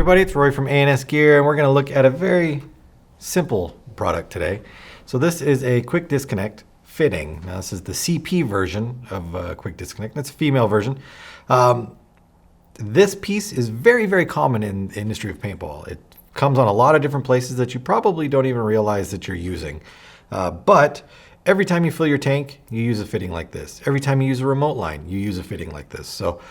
everybody, it's Roy from A&S Gear, and we're going to look at a very simple product today. So this is a quick disconnect fitting. Now this is the CP version of quick disconnect. That's a female version. This piece is very, very common in the industry of paintball. It comes on a lot of different places that you probably don't even realize that you're using. But every time you fill your tank, you use a fitting like this. Every time you use a remote line, you use a fitting like this. So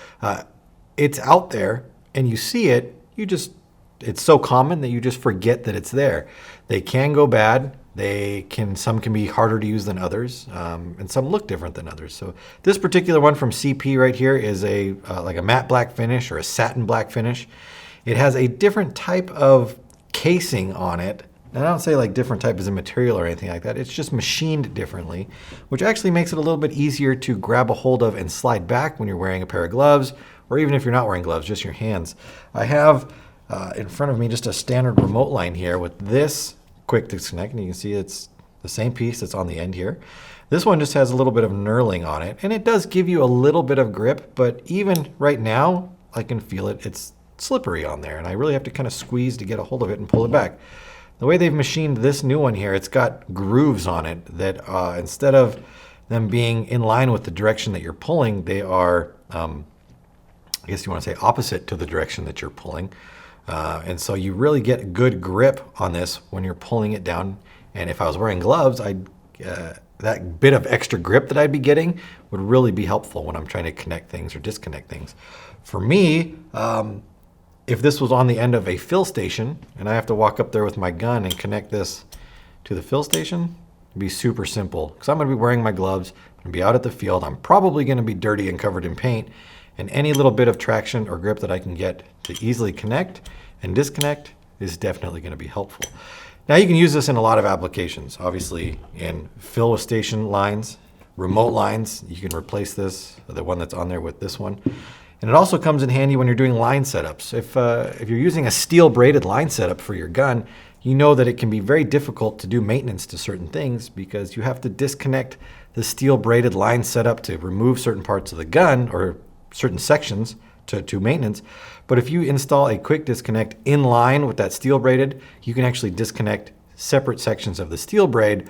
it's out there and you see it, it's so common that you just forget that it's there. They can go bad. Some can be harder to use than others, and some look different than others. So this particular one from CP right here is like a matte black finish or a satin black finish. It has a different type of casing on it. And I don't say like different type as a material or anything like that. It's just machined differently, which actually makes it a little bit easier to grab a hold of and slide back when you're wearing a pair of gloves, or even if you're not wearing gloves, just your hands. I have in front of me just a standard remote line here with this quick disconnect, and you can see it's the same piece that's on the end here. This one just has a little bit of knurling on it, and it does give you a little bit of grip, but even right now, I can feel it. It's slippery on there, and I really have to kind of squeeze to get a hold of it and pull it back. The way they've machined this new one here, it's got grooves on it that instead of them being in line with the direction that you're pulling, they are, I guess you want to say opposite to the direction that you're pulling. And so you really get good grip on this when you're pulling it down. And if I was wearing gloves, that bit of extra grip that I'd be getting would really be helpful when I'm trying to connect things or disconnect things. For me, if this was on the end of a fill station and I have to walk up there with my gun and connect this to the fill station, it'd be super simple because I'm going to be wearing my gloves. I'm going to be out at the field. I'm probably going to be dirty and covered in paint. And any little bit of traction or grip that I can get to easily connect and disconnect is definitely going to be helpful. Now you can use this in a lot of applications. Obviously in fill with station lines, remote lines, you can replace this, the one that's on there with this one. And it also comes in handy when you're doing line setups. If you're using a steel braided line setup for your gun, you know that it can be very difficult to do maintenance to certain things because you have to disconnect the steel braided line setup to remove certain parts of the gun or certain sections to maintenance. But if you install a quick disconnect in line with that steel braided, you can actually disconnect separate sections of the steel braid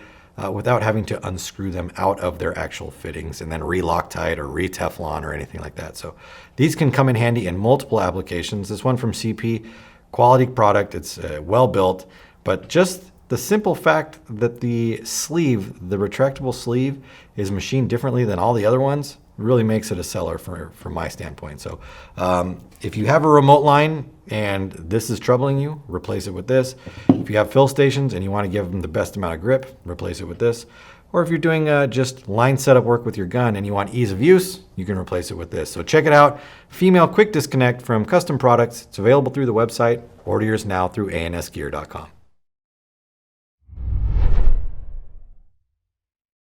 without having to unscrew them out of their actual fittings and then re-Loctite or re-Teflon or anything like that. So these can come in handy in multiple applications. This one from CP, quality product, it's well built, but just the simple fact that the sleeve, the retractable sleeve, is machined differently than all the other ones really makes it a seller from my standpoint. So if you have a remote line and this is troubling you, replace it with this. If you have fill stations and you want to give them the best amount of grip, replace it with this. Or if you're doing just line setup work with your gun and you want ease of use, you can replace it with this. So check it out. Female quick disconnect from Custom Products. It's available through the website. Order yours now through ansgear.com.